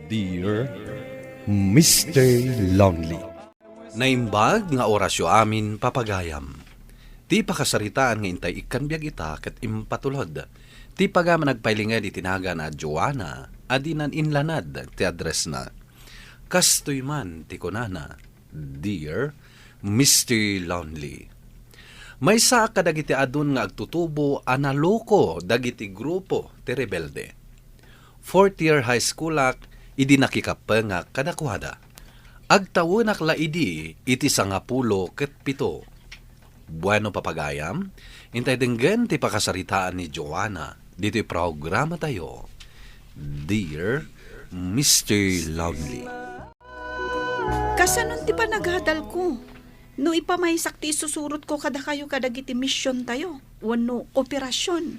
Dear Mr. Lonely. Naimbag nga orasyo amin papagayam. Ti pakasaritaan nga intay ikanbiag ita ket impatulod. Ti pagama nagpailingad itinaga na Joanna, adinan inlanad ti address na. Kastoy man ti kunana, Dear Mr. Lonely. May sa kadagiti adun nga agtutubo analoko dagiti grupo ti rebelde. Fourth year high school ak, idi nakikapengak kadakwada. Agtawunak la idi, iti 10 ket 7. Bueno papagayam, intay denggen ti pakasaritaan ni Joanna, dito programa tayo. Dear Mr. Lonely. Kasanon ti pa naghadal ko? No ipamaysak ti susurot ko kada kayo kadagiti misyon tayo. Wano operasyon.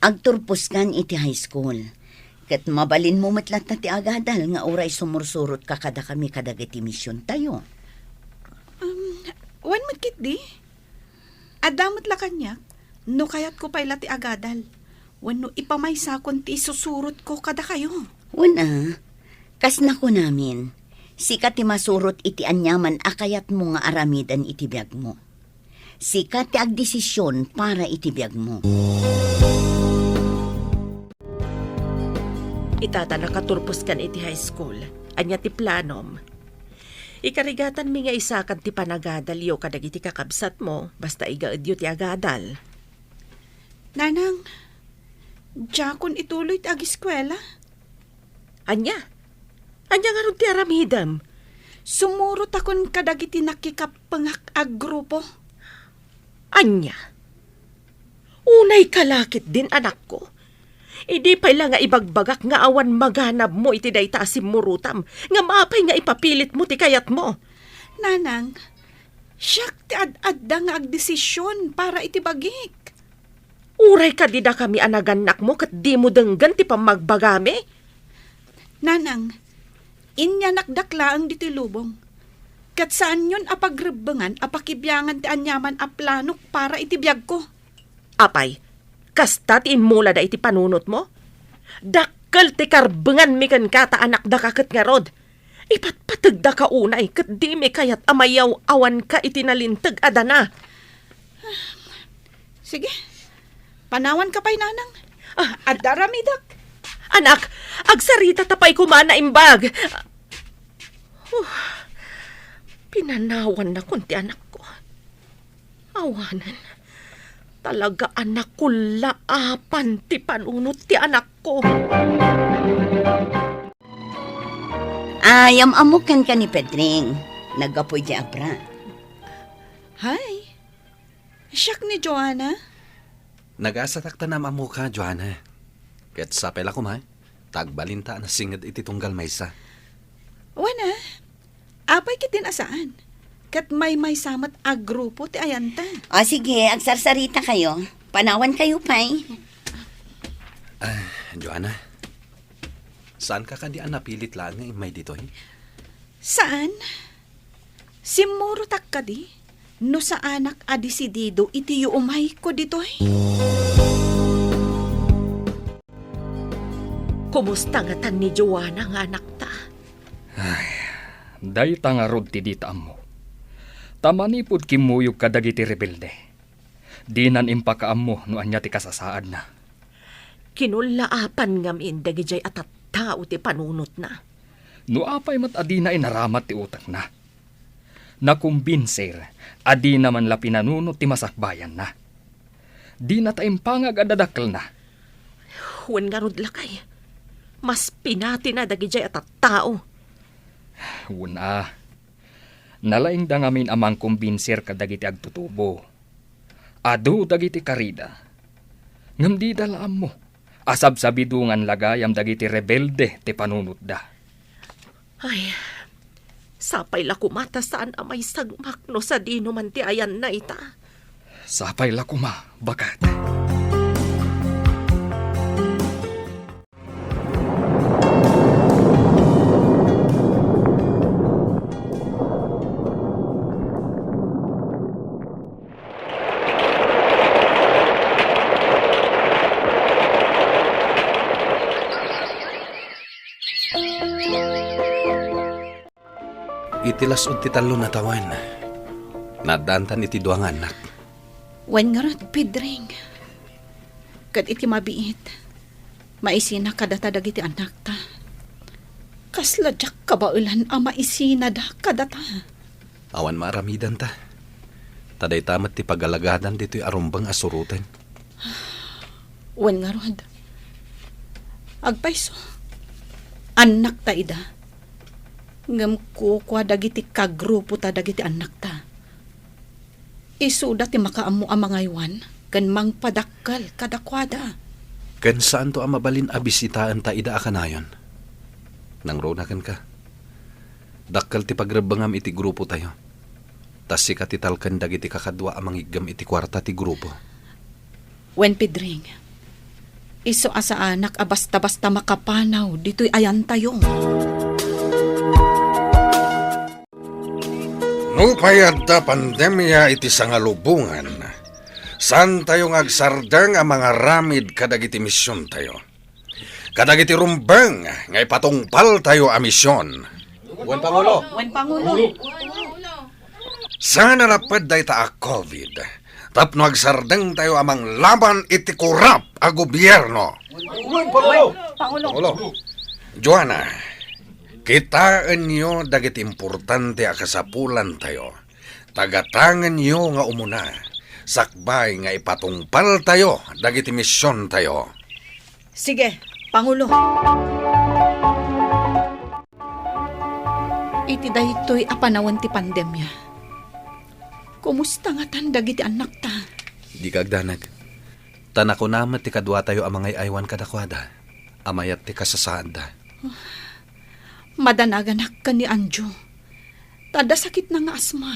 Agturpos kan iti high school. Ket mabalin mo matlat na ti agadal nga oray sumursurot ka kada kami kadagiti misyon tayo. Wan matkit di? Adamot la kanyak, no kayat ko payla ti agadal. Wano ipamaysakon ti susurot ko kada kayo. Una, kas na ko namin, sikat ti masurot iti anyaman akayat mo nga aramidan iti biyag mo. Sikat ti agdesisyon para iti biyag mo. Itata nakaturpos kan iti high school. Anya ti planom. Ikarigatan mi nga isakan ti panagadal yo kadagiti kakabsat mo basta igaed yo ti agadal. Nanang, jakon ituloy ti agiskwela. Anya? Anya nga ron ti aramidam. Sumurot akon kadagiti nakikapangak ag grupo. Anya? Unay kalakit din anak ko. Idi pa nga ibagbagak nga awan maganab mo iti dayta simurutam. Nga maapay nga ipapilit mo ti kayat mo. Nanang, siyak ti ad-adda nga agdesisyon para iti bagik. Uray ka dida kami anaganak mo kat di mo denggan ti pamagbagami. Nanang, inya nakdakla ang diti lubong. Kat saan yun apagrebengan, apakibyangan ti anyaman a planok para iti biyag ko. Apay, kasta ti inmula da iti panunot mo? Dakkel ti karbengan mi kan kata anak da kaket nga rod. Ipatpatag da ka unay kat di mi kayat amayaw awan ka iti nalintag adana. Sige, panawan ka pa'y nanang. Adaramidak. Anak, agsarita tapay kumana imbag. Pinanawan na kun ti anak ko. Awanan. Talaga anak ko laapan ti panunot ti anak ko. Amukan ka ni Pedring. Nagapoy di abra. Hi. Siyak ni Joanna. Nagasatakta na mamu ka, Joanna. Ket sa pela kumay, tagbalinta na singed iti tunggal maysa. Wana, apay kitin asaan. Kat may samat ag grupo ti ayanta. O sige, agsarsarita kayo. Panawan kayo pay. Joanna, saan ka kandi napilit lang nga imay dito? Saan? Simurutak ka di? No sa anak adisidido iti umay ko dito Kumusta nga tan ni Joanna nga anak ta? Day tangarod ti dita mo. Tamanipod kimuyog kadagiti rebelde. Di nan impakaam mo no anya ti kasasaad na. Kinulaapan ngam dagijay at tao ti panunot na. No apay mat adi na inaramat ti utak na. Nakumbinser, adi naman la pinanunot ti masakbayan na. Di na taimpangag adadakkel na. Huwag nga rod lakay. Mas pinati na dagijay at tao. Una, nalaing da ngamin amang kumbinser kadagiti agtutubo. Adu dagiti karida. Ngam di dalaam mo. Asab sa bidungan lagayam dagiti rebelde ti panunot da. Ay, sapay la kumata saan amay sagmak no sa dino man ti ayan na ita. Sapay la kuma, bakat. Itilas ti talo na tawan. Nadantan iti duang anak. Wen nga rat, Pedring. Kad iti mabiit. Maisina kadata dagiti anak ta. Kasladyak kabaulan ang maisina da kadata. Awan maaramidan ta. Taday tamat ti pagalagadan dito'y arumbang asurutan. Wen nga rod. Agpaiso. Anak ta ida. Ngam ko kwa dagiti kagrupo ta dagiti anak ta. Isuda ti makaamu ang mga iwan, kan mang padakal kadakwada. Kan saan to ang mabalin abisitaan ta ida akanayon? Nang ronakan ka. Dakkal ti pagrabangam iti grupo tayo. Tas si katitalkan dagiti kakadwa amang igam iti kwarta ti grupo. Wen Pedring, iso asa anak abasta-basta makapanaw, dito'y ayan tayo. Nupayad da pandemya iti sangalubungan, saan tayong agsardang ang mga ramid kadagiti misyon tayo. Kadagiti rumbang, ngay patungpal tayo a misyon. Wen Pangulo! Wen Pangulo! Sana napad day ta a COVID, tapno agsardang tayo amang laban iti kurap a gobyerno. Pangulo! Joanna, kitaan nyo dagiti importante a kasapulan tayo. Tagatangan nyo nga umuna. Sakbay nga ipatungpal tayo dagiti misyon tayo. Sige, Pangulo. Iti daytoy apanawan ti pandemya. Kumusta nga tan dagiti anak ta? Di kagdanag. Tanako naman ti kadwa tayo amang aywan kadakwada. Amayat ti kasasaan da. Madanaganak ka ni Anjo. Tada sakit na nga asma.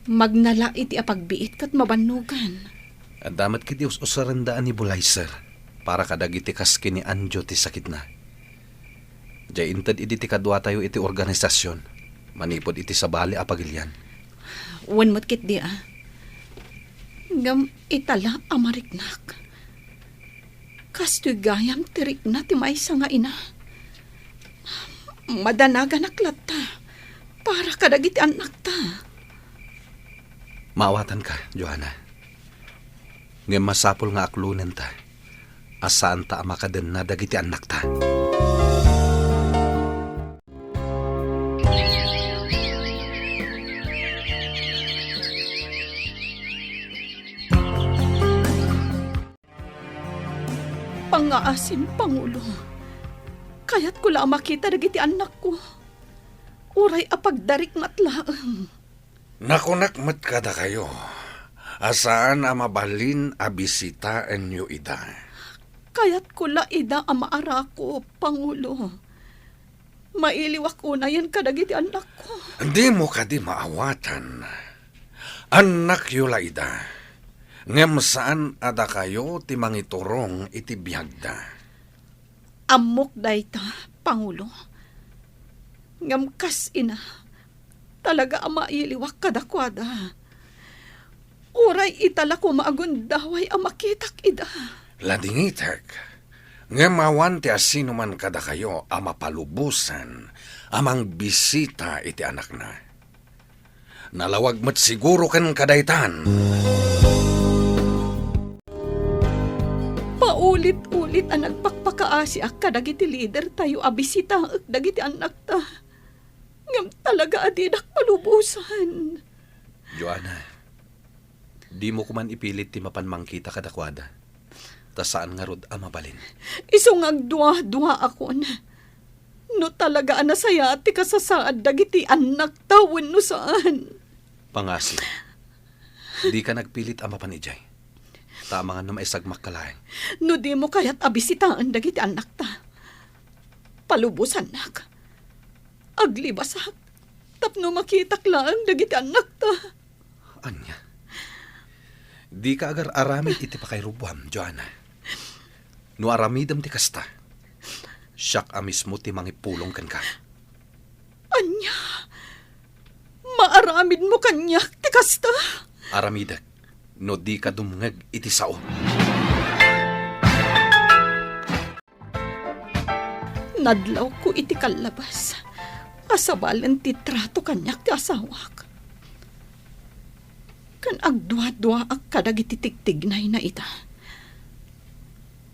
Magnala iti apagbiit kat mabanugan. At damat kiti usarandaan ni Bulay, sir. Para kadagiti kaski ni Anjo ti sakit na. Diyay intad iti kadwa tayo iti organisasyon. Manipod iti sabali apagilyan. Wan mo't kit di Ngam itala amariknak. Kastoy gayam tirik na ti maysa nga ina. Madanagan aklat ta. Para kadagiti anak ta. Maawatan ka, Joanna. Ngem masapol nga aklunen ta. Asaan ta amakaden na dagiti anak ta. Pangaasim, Pangulo. Kaya't ko lang makita dagiti anak ko. Uray apagdarik matlaang. Nakunakmat kada kayo. Asaan ang mabalin a bisitaan nyo ida? Kaya't ko la ida ang maara ko, Pangulo. Mailiwak una yan kadagiti anak ko. Hindi mo ka di maawatan. Anak yo la ida. Ngem saan ada kayo ti mangiturong iti biyagda? Amok dayta, Pangulo. Ngam kas ina. Talaga ang mailiwak kadakwada. Uray itala ko maagundaway ang makitak ida. Ladingitek. Ngem awan ti asino man kada kayo ang mapalubusan amang bisita iti anak na. Nalawag mat siguro kan kadaytan. Paulit-ulit ang nagpakpakaasi ak kadagiti leader tayo abisita ak dagiti anak ta. Ngam talaga adinak palubusan. Joanna, di mo kuman ipilit ti mapanmangkita kadakwada. Ta saan nga rod ang mabalin? Isong agduwa-duwa ako na. No talaga anasaya ti kasasaad dagiti anak tawon no saan. Pangasin, di ka nagpilit ang mapanijay. Tama nga na maisagmak kalaeng. No di mo kaya't abisitaan dagiti anak ta. Palubusan nak. Aglibasak. Tapno makitak lang dagiti anak ta. Anya? Di ka agar aramid iti pakairubuam, Joanna. No aramidam ti kasta. Siyak a mismo ti mangipulong kan ka. Anya? Maaramid mo kanyak ti kasta? Aramidak, no di ka dumngag iti sao. Nadlaw ko iti kalabas. Asabalan ti trato kanyak ti asawak. Kan agdwa-dwa ak kadag iti tigtignay na ita.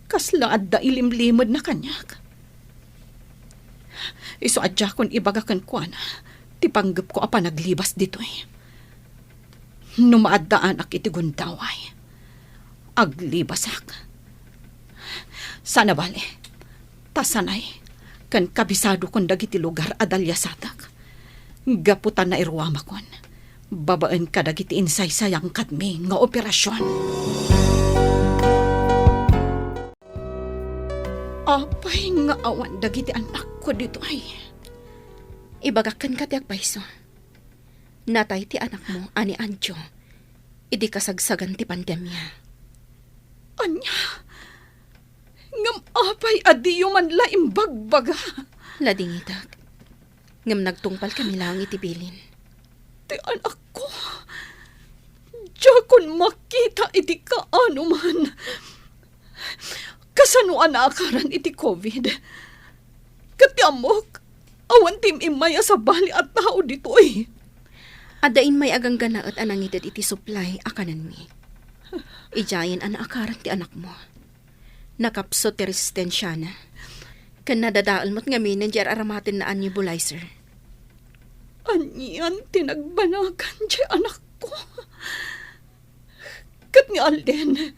Kasla adda ilimlimod na kanyak. Iso adya kon ibagakan ko na, ti panggap ko apa naglibas dito eh. Numaadaan ak iti gundaway. Aglibasak. Sana bale, tasanay, kan kabisado kon dagiti lugar adalyasatak. Gaputan na irwama kon. Babaan ka dagiti insay-sayang kadmi nga operasyon. Apay nga awan dagiti anak ko dito ay. Ibagakan ka tiyak paiso. Natay ti anak mo, ani Anjo. Idi kasagsagan ti pandemya. Anya, ngam apay adiyo man laing bagbaga. Lading itak. Ngam nagtungpal kami lang itibilin. Ti anak ko, diya kon makita iti kaano man. Kasanuan na akaran iti COVID. Katiamok, awan tim imaya sa bali at tao dito eh. Adain may agang gana at anangitad iti supply akanan mi. Ijayin ana akaran ti anak mo. Nakapso ti resistensya na. Kan nadadaal mo't ngamin jar aramatin na nebulizer. Anyan tinagbanagan di anak ko. Kat nga Alden,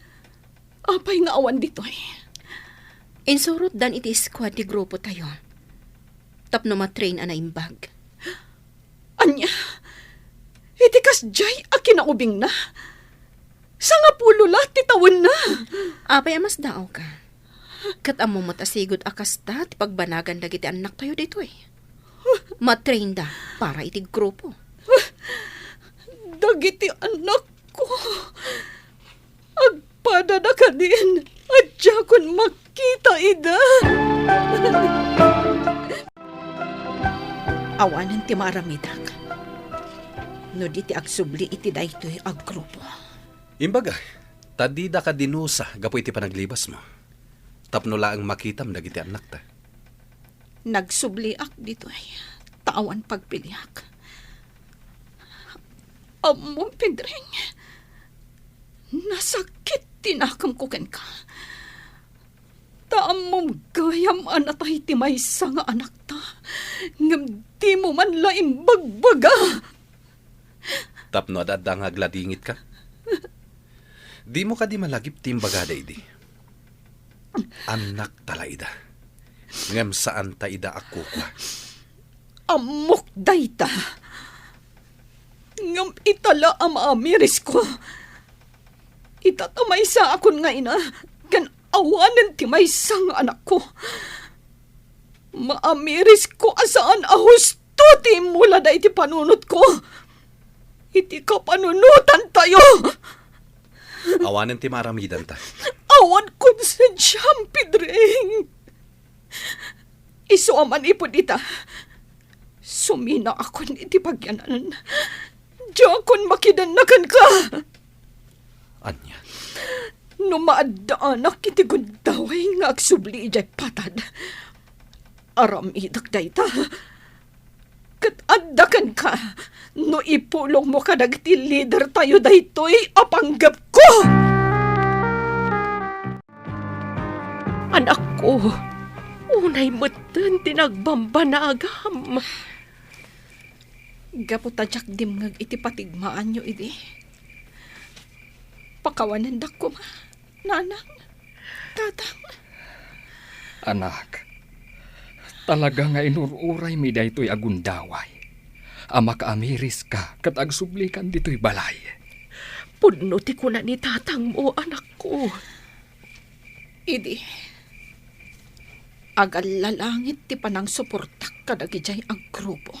apay nga awan dito eh. Insurot dan iti squad ti grupo tayo. Tapno matrain ana imbag. Anya, iti kasjay akinaubing na. Sa nga pulo ti tawin na. Apay amas daaw ka. Kat amo mo't asigod akasta ti pagbanagan dagiti anak tayo dito eh. Matrain da para iti grupo. Dagiti anak ko. Agpada na ka din. Adya kon makita ida. Awanan ti maramidak. No di ti agsubli iti daytoy ag grupo. Imbaga, tadida ka dinusa gapo iti panaglibas mo. Tapno laang makitam dagiti anak ta. Nagsubli ak dito ay tawan pagpiliak. Amo, Pedreng, nasakit tinakam ko ken ka. Taamom gayam anatay ti maysa nga anak ta. Ngam di mo man laing bagbaga. Tapno adada nga agladingit ka. Di mo ka di malagip ti imbagada idi. Anak talaida. Ngam saan ta ida ako kwa. Amok dayta. Ngam itala amaamiris ko. Itatamay sa akon nga ina. Kan awanan ti may sang anak ko. Maamiris ko asaan ahusto ti mula da iti panunot ko. Iti ka panunutan tayo. Awanan ti maramidan ta. Awan kun sa siyam, Pedreng. Iso aman ipod ita. Sumina akon iti pagyanan. Diya akon makidanakan ka. Anya. Numaadaanak iti gundaway nga agsubli ijay patad. Aram idak dayta. Kat addakan ka. No ipulong mo ka dagiti leader tayo daytoy apanggap ko. Anak ko, unay matan tinagbambanagam. Gaputadyak dimngag iti patigmaan nyo idi. Pakawanan dak ko ma. Nanang, tatang. Anak, talaga nga inururay mi daytoy agundaway. Ama ka amiris ka kat agsublikan dito'y balay. Pudno ti kuna ni tatang mo, anak ko. Idi, agalalangit ti panang suportak kadagijay ang grupo.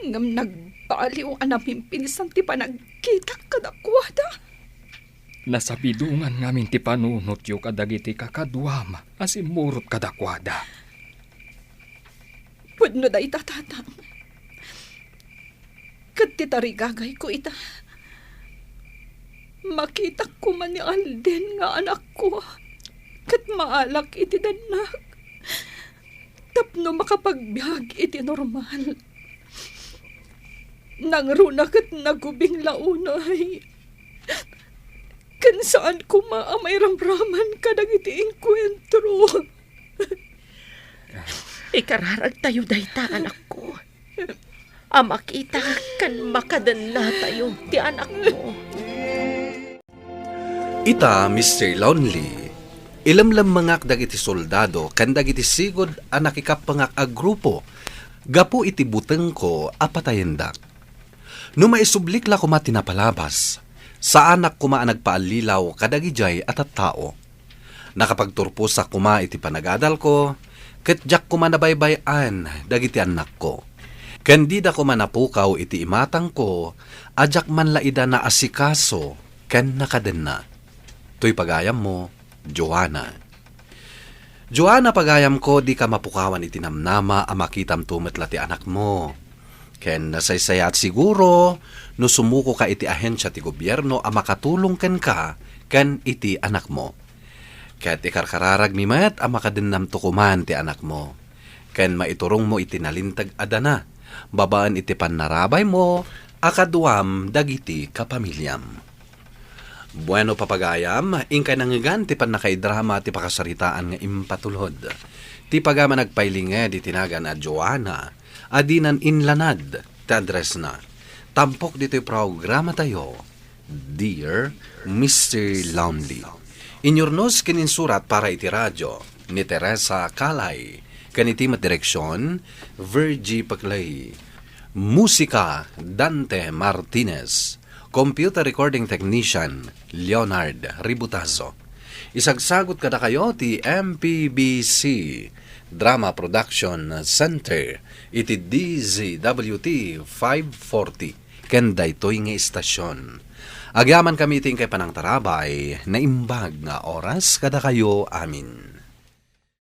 Ngam nagbaliw anaming pinsan ti panagkita kadakwada. Nasabidungan ngamin ti panunot yu kadagiti kakadwama asimurot kadakwada. Pudno da ita tatang. Kat ti tarigagay ko ita. Makita ko man ni Alden nga anak ko. Kat maalak iti danak. tapno makapagbiag iti normal. Nangruna kat nagubing launay. Kan saan ko maamay ramraman kadag iti inkwentro. Ikararag tayo dayta, anak ko. Amakita kan makadan na tayo ti anak mo. Ita, Mr. Lonely, ilamlam mangak dagiti soldado kan dagiti sigod a nakikapangak a grupo gapu iti buteng ko apatayendak. No maisublik la kuma tinapalabas, sa anak kuma nagpaalilaw kadagijay at tao. Nakapagturpo sa kuma iti panagadal ko, ketjak kuma nabaybayan dagiti anak ko. Kandida kuma napukaw iti imatang ko, ajak man laida na asikaso, ken nakaden na. To'y pagayam mo, Joanna. Joanna, pagayam ko, di ka mapukawan iti namnama a makitam tumetla ti anak mo. Ken nasaysaya at siguro, no sumuko ka iti ahensya ti gobyerno a makatulong ken ka, ken iti anak mo. Ket ikarkararag mimet a makadennam tukuman ti anak mo. Ken maiturong mo iti nalintag adana, babaan iti panarabay mo, akaduam dagiti kapamilyam. Bueno, papagayam, ingkay nangigan ti pan nakaidrama ti pakasaritaan nga impatulod. Ti pagama nagpailinge di tinagan a Joanna, adinan inlanad ti address na. Tampok dito'y programa tayo, Dear Mr. Lonely. Inyurnos kininsurat para iti radyo ni Teresa Calay, kaniti direksyon, Virgie Paclay. Musika, Dante Martinez. Computer Recording Technician, Leonard Ributazo. Isagsagot kada kayo ti MPBC Drama Production Center iti DZWT 540 kenda ito'y nga istasyon. Agyaman kami ting kay panang tarabay na imbag nga oras kada kayo amin.